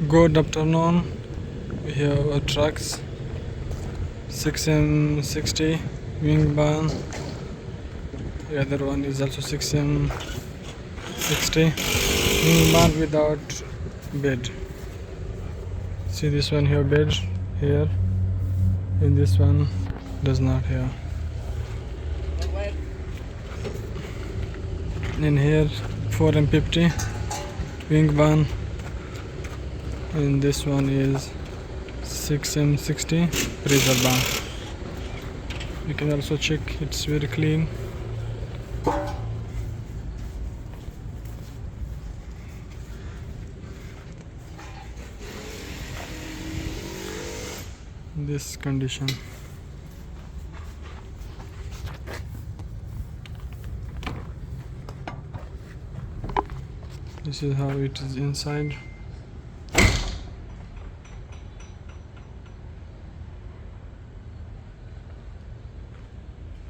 Good afternoon. We have trucks 6M60 wing barn. The other one is also 6M60 wing barn without bed. See, this one have bed here, and this one does not have. And here 4M50 wing barn, and this one is 6M60 freezer barn. You can also check, it's very clean. This condition. This is how it is inside.